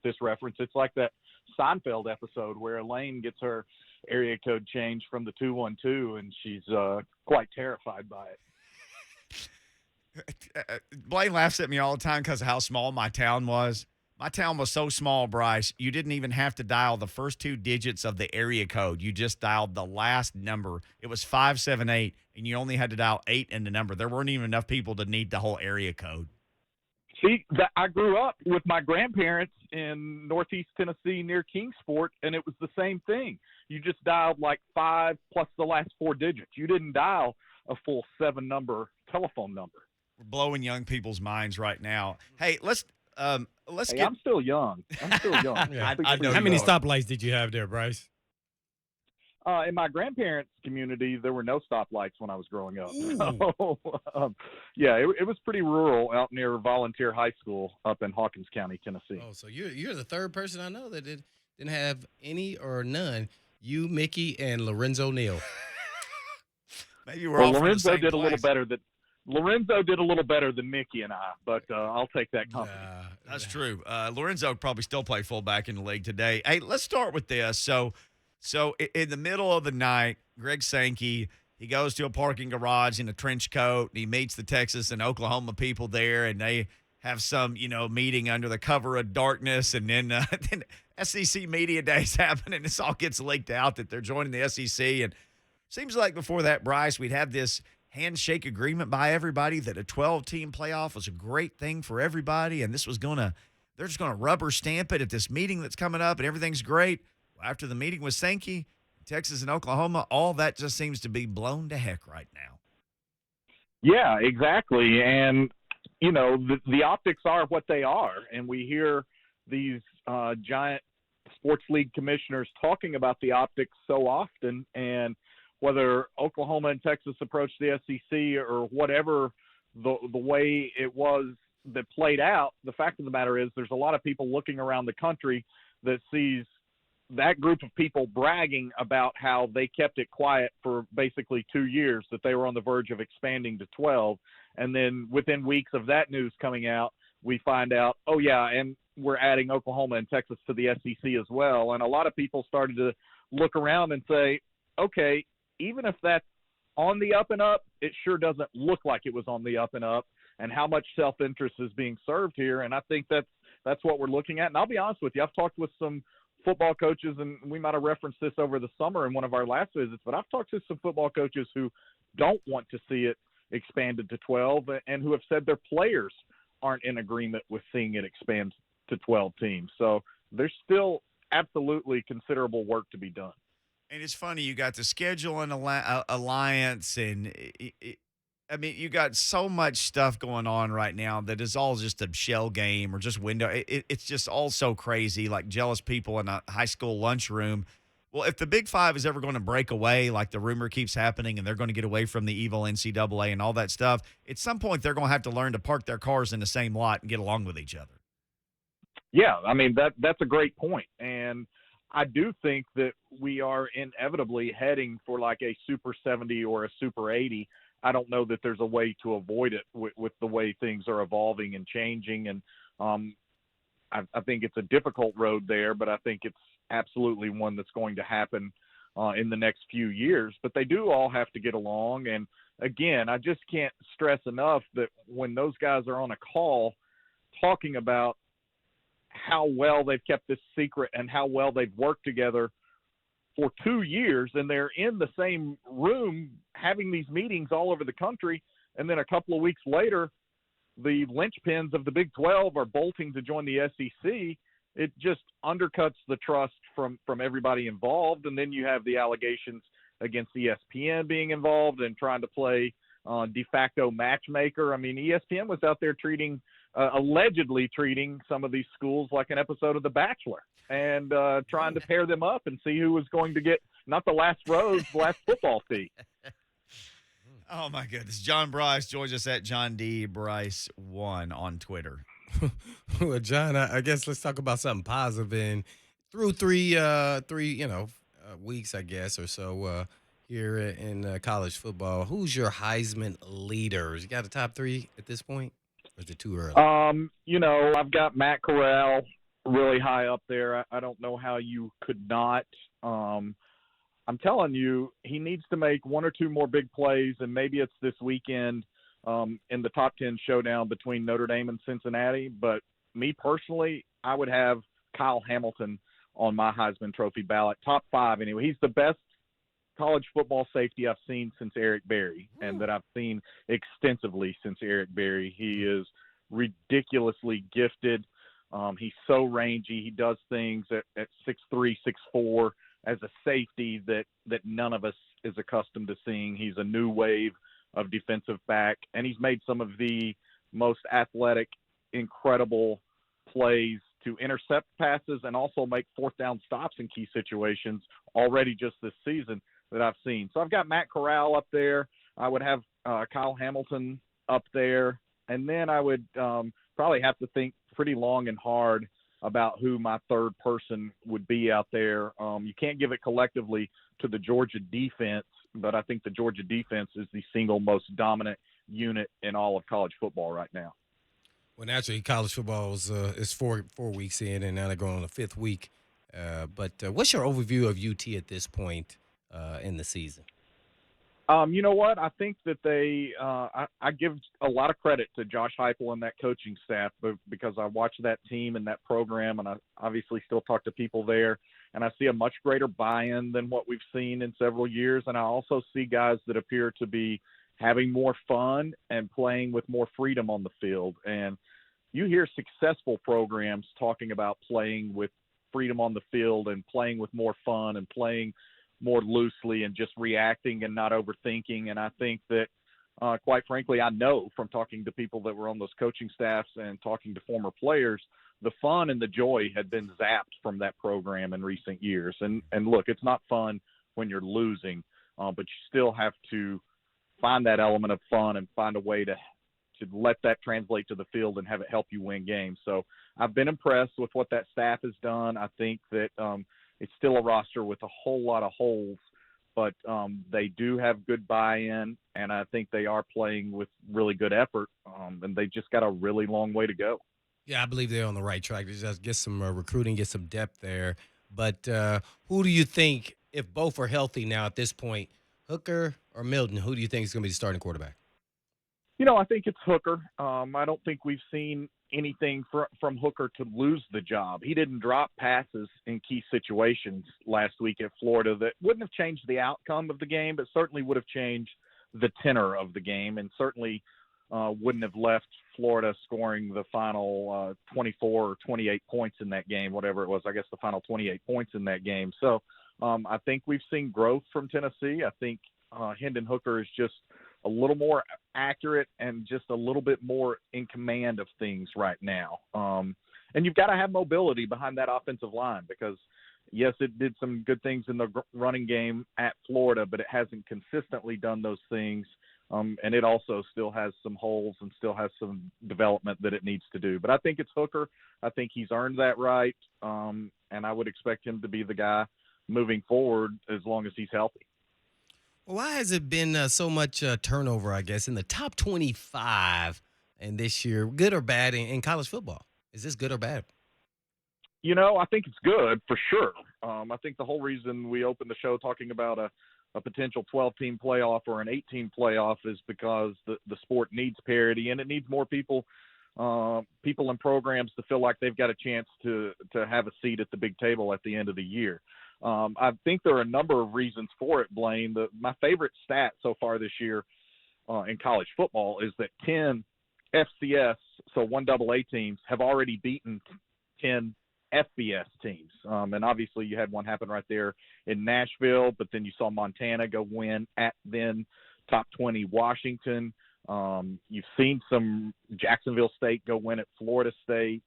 this reference. It's like that Seinfeld episode where Elaine gets her area code changed from the 212, and she's quite terrified by it. Blaine laughs at me all the time because of how small my town was. My town was so small, Brice, you didn't even have to dial the first two digits of the area code. You just dialed the last number. It was 578, and you only had to dial 8 in the number. There weren't even enough people to need the whole area code. See, I grew up with my grandparents in Northeast Tennessee near Kingsport, and it was the same thing. You just dialed like 5 plus the last 4 digits. You didn't dial a full 7-number telephone number. We're blowing young people's minds right now. Hey, let's Hey, get. I'm still young. Yeah. I know How you many are. stoplights did you have there, Brice? In my grandparents' community, there were no stoplights when I was growing up. So, yeah, it was pretty rural out near Volunteer High School up in Hawkins County, Tennessee. Oh, so you're the third person I know that didn't have any or none. You, Mickey, and Lorenzo Neal. Maybe we're all from the Lorenzo same did a little place. better than Lorenzo did a little better than Mickey and I, but I'll take that company. That's true. Lorenzo would probably still play fullback in the league today. Hey, let's start with this. So in the middle of the night, Greg Sankey, he goes to a parking garage in a trench coat, and he meets the Texas and Oklahoma people there, and they have some, meeting under the cover of darkness, and then then SEC Media Days happen, and this all gets leaked out that they're joining the SEC. And seems like before that, Brice, we'd have this handshake agreement by everybody that a 12-team playoff was a great thing for everybody, and they're just going to rubber stamp it at this meeting that's coming up, and everything's great. After the meeting with Sankey, Texas and Oklahoma, all that just seems to be blown to heck right now. Yeah, exactly. And, the optics are what they are. And we hear these giant sports league commissioners talking about the optics so often. And whether Oklahoma and Texas approach the SEC or whatever the way it was that played out, the fact of the matter is there's a lot of people looking around the country that sees that group of people bragging about how they kept it quiet for basically 2 years, that they were on the verge of expanding to 12. And then within weeks of that news coming out, we find out, oh, yeah, and we're adding Oklahoma and Texas to the SEC as well. And a lot of people started to look around and say, okay, even if that's on the up and up, it sure doesn't look like it was on the up and up, and how much self-interest is being served here. And I think that's what we're looking at. And I'll be honest with you, I've talked with some football coaches, and we might have referenced this over the summer in one of our last visits, but I've talked to some football coaches who don't want to see it expanded to 12 and who have said their players aren't in agreement with seeing it expand to 12 teams. So there's still absolutely considerable work to be done. And it's funny, you got the scheduling alliance, and you got so much stuff going on right now that is all just a shell game or just window. It's just all so crazy, like jealous people in a high school lunchroom. Well, if the Big Five is ever going to break away, like the rumor keeps happening, and they're going to get away from the evil NCAA and all that stuff, at some point they're going to have to learn to park their cars in the same lot and get along with each other. Yeah, that's a great point. And I do think that we are inevitably heading for like a Super 70 or a Super 80. I don't know that there's a way to avoid it with the way things are evolving and changing. And I think it's a difficult road there, but I think it's absolutely one that's going to happen in the next few years. But they do all have to get along. And, again, I just can't stress enough that when those guys are on a call talking about how well they've kept this secret and how well they've worked together for 2 years, and they're in the same room having these meetings all over the country, and then a couple of weeks later, the linchpins of the Big 12 are bolting to join the SEC, it just undercuts the trust from everybody involved. And then you have the allegations against ESPN being involved and trying to play de facto matchmaker. I mean, ESPN was out there allegedly treating some of these schools like an episode of The Bachelor and trying to pair them up and see who was going to get not the last rose, the last football fee. Oh, my goodness. John Brice joins us at John D. Brice1 on Twitter. Well, John, I guess let's talk about something positive. And through three weeks, I guess, or so here in college football, who's your Heisman leaders? You got a top three at this point? Or is it too early? I've got Matt Corral really high up there. I don't know how you could not. I'm telling you, he needs to make one or two more big plays, and maybe it's this weekend in the top 10 showdown between Notre Dame and Cincinnati. But me personally, I would have Kyle Hamilton on my Heisman Trophy ballot, top 5 anyway. He's the best college football safety I've seen since Eric Berry, and that I've seen extensively since Eric Berry. He is ridiculously gifted. He's so rangy. He does things at 6'3", 6'4", as a safety that none of us is accustomed to seeing. He's a new wave of defensive back, and he's made some of the most athletic, incredible plays to intercept passes and also make fourth down stops in key situations already just this season that I've seen. So I've got Matt Corral up there. I would have Kyle Hamilton up there. And then I would probably have to think pretty long and hard about who my third person would be out there. You can't give it collectively to the Georgia defense, but I think the Georgia defense is the single most dominant unit in all of college football right now. Well, naturally, college football is 4 weeks in, and now they're going on the 5th week. But what's your overview of UT at this point in the season? You know what? I think that I give a lot of credit to Josh Heupel and that coaching staff because I watch that team and that program, and I obviously still talk to people there, and I see a much greater buy-in than what we've seen in several years. And I also see guys that appear to be having more fun and playing with more freedom on the field. And you hear successful programs talking about playing with freedom on the field and playing with more fun and playing more loosely and just reacting and not overthinking. And I think that, quite frankly, I know from talking to people that were on those coaching staffs and talking to former players, the fun and the joy had been zapped from that program in recent years. And look, it's not fun when you're losing, but you still have to find that element of fun and find a way to let that translate to the field and have it help you win games. So I've been impressed with what that staff has done. I think that it's still a roster with a whole lot of holes, but they do have good buy-in, and I think they are playing with really good effort, and they just got a really long way to go. Yeah, I believe they're on the right track. Just get some recruiting, get some depth there. But who do you think, if both are healthy now at this point, Hooker or Milton, who do you think is going to be the starting quarterback? You know, I think it's Hooker. I don't think we've seen anything from Hooker to lose the job. He didn't drop passes in key situations last week at Florida that wouldn't have changed the outcome of the game, but certainly would have changed the tenor of the game, and certainly wouldn't have left Florida scoring the final 24 or 28 points in that game, whatever it was. I guess the final 28 points in that game. So I think we've seen growth from Tennessee. I think Hendon Hooker is just a little more accurate and just a little bit more in command of things right now. And you've got to have mobility behind that offensive line because, yes, it did some good things in the running game at Florida, but it hasn't consistently done those things. And it also still has some holes and still has some development that it needs to do. But I think it's Hooker. I think he's earned that right. And I would expect him to be the guy moving forward as long as he's healthy. Why has it been so much turnover, I guess, in the top 25 and this year, good or bad, in college football? Is this good or bad? You know, I think it's good for sure. I think the whole reason we opened the show talking about a potential 12-team playoff or an 8-team playoff is because the sport needs parity and it needs more people and programs to feel like they've got a chance to have a seat at the big table at the end of the year. I think there are a number of reasons for it, Blaine. My favorite stat so far this year in college football is that 10 FCS, so 1AA teams, have already beaten 10 FBS teams. And obviously you had one happen right there in Nashville, but then you saw Montana go win at then top 20 Washington. You've seen some Jacksonville State go win at Florida State.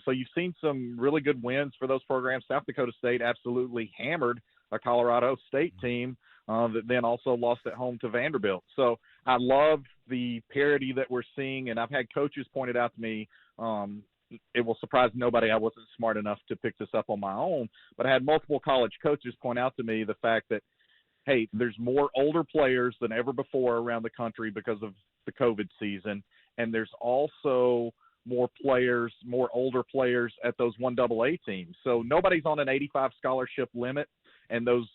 So you've seen some really good wins for those programs. South Dakota State absolutely hammered a Colorado State team that then also lost at home to Vanderbilt. So I love the parity that we're seeing, and I've had coaches pointed out to me, it will surprise nobody I wasn't smart enough to pick this up on my own, but I had multiple college coaches point out to me the fact that, hey, there's more older players than ever before around the country because of the COVID season, and there's also more players, more older players at those 1AA teams. So nobody's on an 85 scholarship limit, and those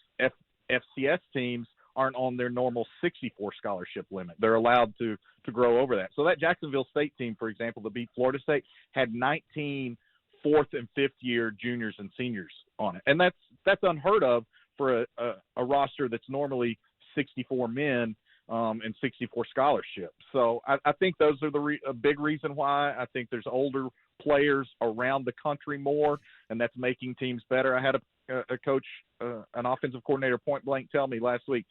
FCS teams aren't on their normal 64 scholarship limit. They're allowed to grow over that. So that Jacksonville State team, for example, that beat Florida State, had 19 fourth and fifth year juniors and seniors on it. And that's unheard of for a roster that's normally 64 men and 64 scholarships. So I think those are a big reason why. I think there's older players around the country more, and that's making teams better. I had a coach, an offensive coordinator, point blank tell me last week,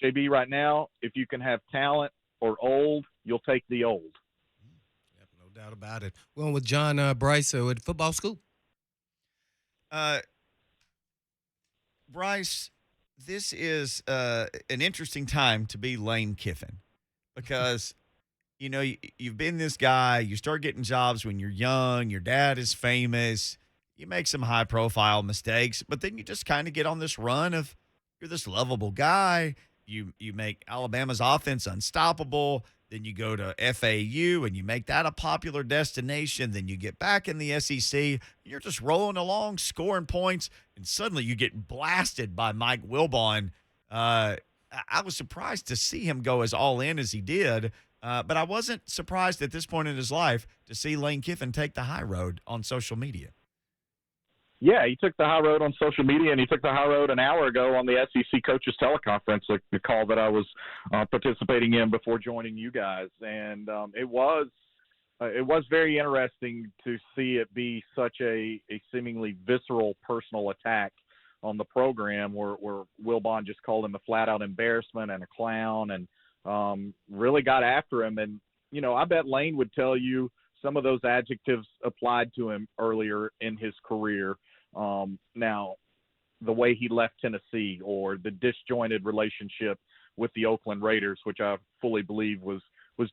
JB, right now, if you can have talent or old, you'll take the old. Yep, no doubt about it. Going with John Brice at football school. Brice, this is an interesting time to be Lane Kiffin because, you've been this guy. You start getting jobs when you're young. Your dad is famous. You make some high-profile mistakes, but then you just kind of get on this run of you're this lovable guy. You make Alabama's offense unstoppable. Then you go to FAU and you make that a popular destination. Then you get back in the SEC. You're just rolling along, scoring points, and suddenly you get blasted by Mike Wilbon. I was surprised to see him go as all in as he did, but I wasn't surprised at this point in his life to see Lane Kiffin take the high road on social media. Yeah, he took the high road on social media, and he took the high road an hour ago on the SEC coaches teleconference, the call that I was participating in before joining you guys. And it was very interesting to see it be such a seemingly visceral personal attack on the program where Wilbon just called him a flat-out embarrassment and a clown and really got after him. And, I bet Lane would tell you some of those adjectives applied to him earlier in his career. Now, the way he left Tennessee or the disjointed relationship with the Oakland Raiders, which I fully believe was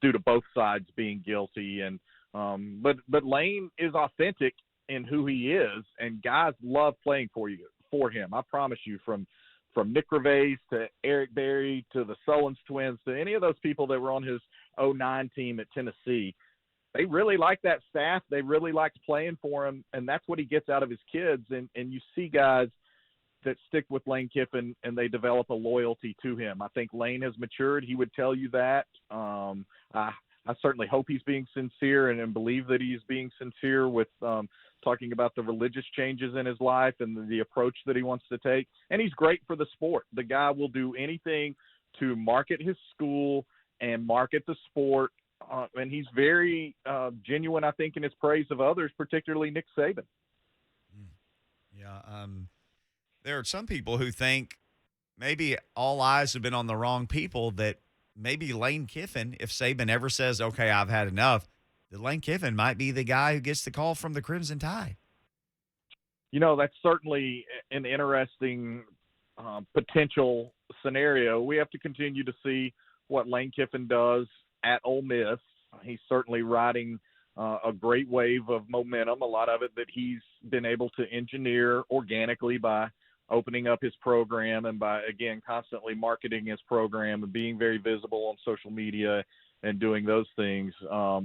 due to both sides being guilty. And but Lane is authentic in who he is, and guys love playing for him. I promise you, from Nick Gervais to Eric Berry to the Sullins twins to any of those people that were on his 2009 team at Tennessee. They really like that staff. They really liked playing for him, and that's what he gets out of his kids. And you see guys that stick with Lane Kiffin, and they develop a loyalty to him. I think Lane has matured. He would tell you that. I certainly hope he's being sincere and believe that he's being sincere with talking about the religious changes in his life and the approach that he wants to take. And he's great for the sport. The guy will do anything to market his school and market the sport. And he's very genuine, I think, in his praise of others, particularly Nick Saban. Yeah. There are some people who think maybe all eyes have been on the wrong people, that maybe Lane Kiffin, if Saban ever says, okay, I've had enough, that Lane Kiffin might be the guy who gets the call from the Crimson Tide. That's certainly an interesting potential scenario. We have to continue to see what Lane Kiffin does at Ole Miss. He's certainly riding a great wave of momentum, a lot of it that he's been able to engineer organically by opening up his program and by, again, constantly marketing his program and being very visible on social media and doing those things. But,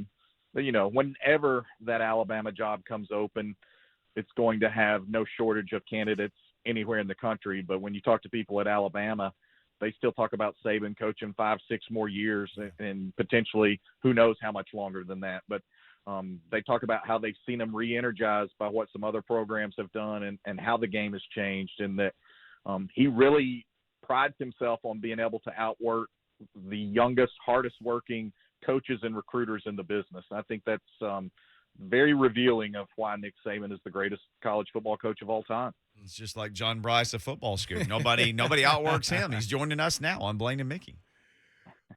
whenever that Alabama job comes open, it's going to have no shortage of candidates anywhere in the country. But when you talk to people at Alabama, they still talk about Saban coaching 5-6 more years and potentially who knows how much longer than that. But they talk about how they've seen him re-energized by what some other programs have done and how the game has changed, and that he really prides himself on being able to outwork the youngest, hardest working coaches and recruiters in the business. I think that's very revealing of why Nick Saban is the greatest college football coach of all time. It's just like John Brice of Football Scoop. Nobody outworks him. He's joining us now on Blaine and Mickey.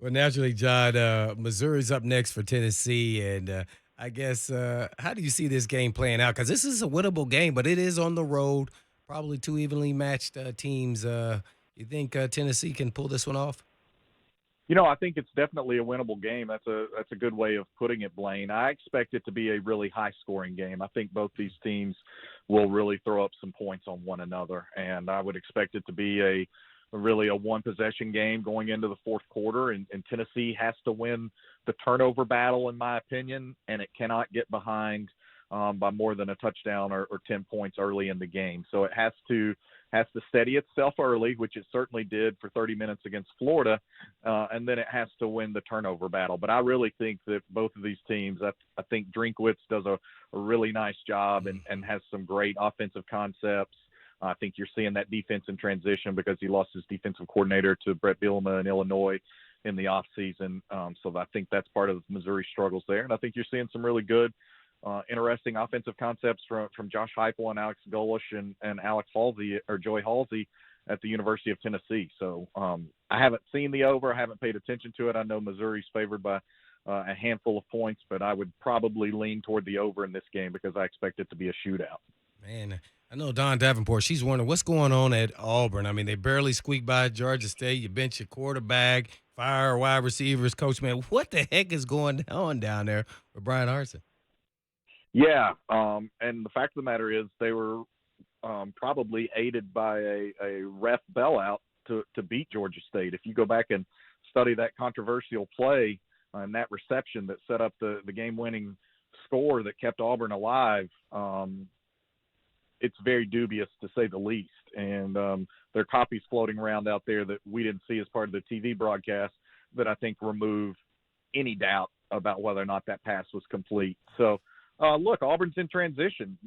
Well, naturally, John, Missouri's up next for Tennessee, and I guess how do you see this game playing out? Because this is a winnable game, but it is on the road, probably two evenly matched teams. You think Tennessee can pull this one off? I think it's definitely a winnable game. That's a good way of putting it, Blaine. I expect it to be a really high-scoring game. I think both these teams will really throw up some points on one another, and I would expect it to be a really a one-possession game going into the fourth quarter, and Tennessee has to win the turnover battle, in my opinion, and it cannot get behind by more than a touchdown or 10 points early in the game. So it has to steady itself early, which it certainly did for 30 minutes against Florida, and then it has to win the turnover battle. But I really think that both of these teams, I think Drinkwitz does a really nice job and has some great offensive concepts. I think you're seeing that defense in transition because he lost his defensive coordinator to Brett Bielema in Illinois in the offseason. So I think that's part of Missouri's struggles there. And I think you're seeing some really good, interesting offensive concepts from Josh Heupel and Alex Golesh and Alex Halsey or Joey Halsey at the University of Tennessee. So I haven't seen the over. I haven't paid attention to it. I know Missouri's favored by a handful of points, but I would probably lean toward the over in this game because I expect it to be a shootout. Man, I know Don Davenport, she's wondering what's going on at Auburn. I mean, they barely squeaked by Georgia State. You bench your quarterback, fire wide receivers, coach, man. What the heck is going on down there with Brian Harsin? Yeah, and the fact of the matter is they were probably aided by a ref bailout to beat Georgia State. If you go back and study that controversial play and that reception that set up the game-winning score that kept Auburn alive, it's very dubious to say the least. And there are copies floating around out there that we didn't see as part of the TV broadcast that I think remove any doubt about whether or not that pass was complete. So, look, Auburn's in transition.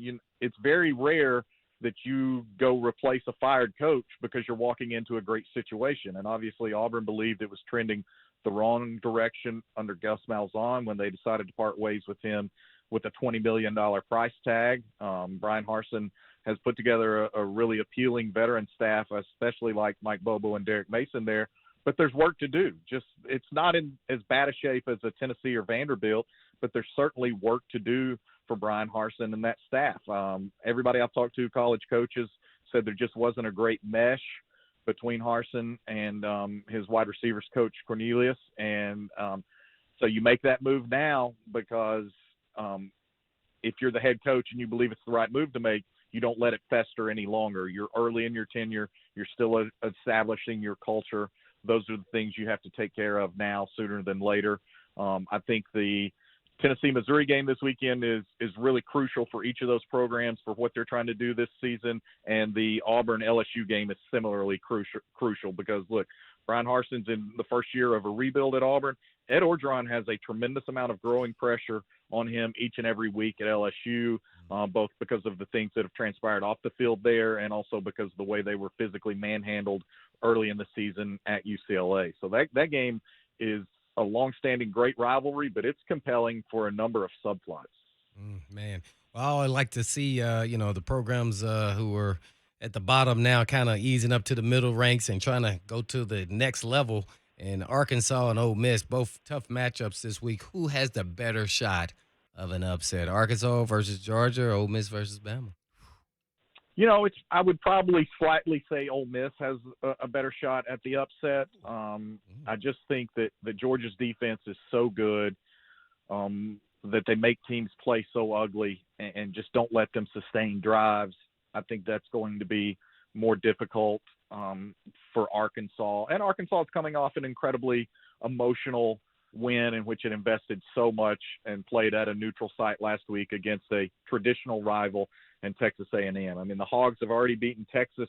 It's very rare that you go replace a fired coach because you're walking into a great situation. And obviously Auburn believed it was trending the wrong direction under Gus Malzahn when they decided to part ways with him with a $20 million price tag. Brian Harsin has put together a really appealing veteran staff, especially like Mike Bobo and Derek Mason there. But there's work to do. It's not in as bad a shape as a Tennessee or Vanderbilt, but there's certainly work to do for Brian Harsin and that staff. Everybody I've talked to, college coaches, said there just wasn't a great mesh between Harsin and his wide receivers coach Cornelius. And so you make that move now because if you're the head coach and you believe it's the right move to make, you don't let it fester any longer. You're early in your tenure. You're still establishing your culture. Those are the things you have to take care of now sooner than later. I think the Tennessee-Missouri game this weekend is really crucial for each of those programs for what they're trying to do this season, and the Auburn-LSU game is similarly crucial because, look, Brian Harsin's in the first year of a rebuild at Auburn. Ed Orgeron has a tremendous amount of growing pressure on him each and every week at LSU, both because of the things that have transpired off the field there and also because of the way they were physically manhandled early in the season at UCLA. So that game is a long-standing great rivalry, but it's compelling for a number of subplots. Man, well, I like to see, the programs who are at the bottom now kind of easing up to the middle ranks and trying to go to the next level. And Arkansas and Ole Miss, both tough matchups this week. Who has the better shot of an upset? Arkansas versus Georgia or Ole Miss versus Bama? I would probably slightly say Ole Miss has a better shot at the upset. I just think that Georgia's defense is so good that they make teams play so ugly and just don't let them sustain drives. I think that's going to be more difficult for Arkansas. And Arkansas is coming off an incredibly emotional win in which it invested so much and played at a neutral site last week against a traditional rival in Texas A&M. I mean, the Hogs have already beaten Texas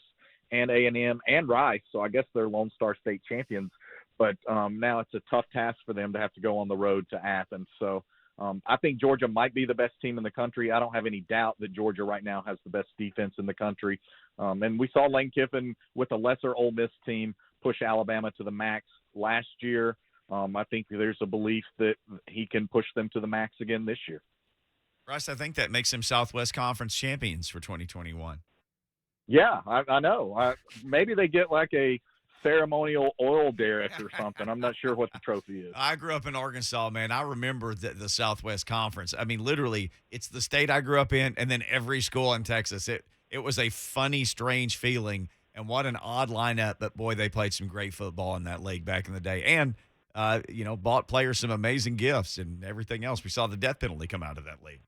and A&M and Rice, so I guess they're Lone Star State champions. But now it's a tough task for them to have to go on the road to Athens. So I think Georgia might be the best team in the country. I don't have any doubt that Georgia right now has the best defense in the country. And we saw Lane Kiffin with a lesser Ole Miss team push Alabama to the max last year. I think there's a belief that he can push them to the max again this year. Brice, I think that makes them Southwest Conference champions for 2021. Yeah, I know. Maybe they get like a ceremonial oil derrick or something. I'm not sure what the trophy is. I grew up in Arkansas, man. I remember the Southwest Conference. I mean, literally, it's the state I grew up in, and then every school in Texas. It was a funny, strange feeling, and what an odd lineup. But, boy, they played some great football in that league back in the day. And, bought players some amazing gifts and everything else. We saw the death penalty come out of that league.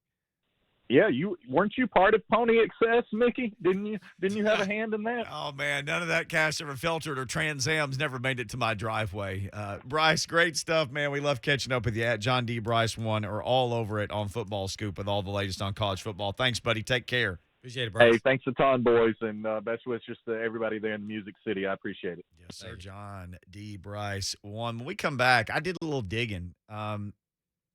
Yeah, you weren't you part of Pony Excess, Mickey? Didn't you have a hand in that? Oh, man, none of that cash ever filtered or Trans Am's never made it to my driveway. Brice, great stuff, man. We love catching up with you at John D. Brice 1 or all over it on Football Scoop with all the latest on college football. Thanks, buddy. Take care. Appreciate it, Bryce. Hey, thanks a ton, boys, and best wishes to everybody there in Music City. I appreciate it. Yes, sir. John D. Brice 1. When we come back, I did a little digging.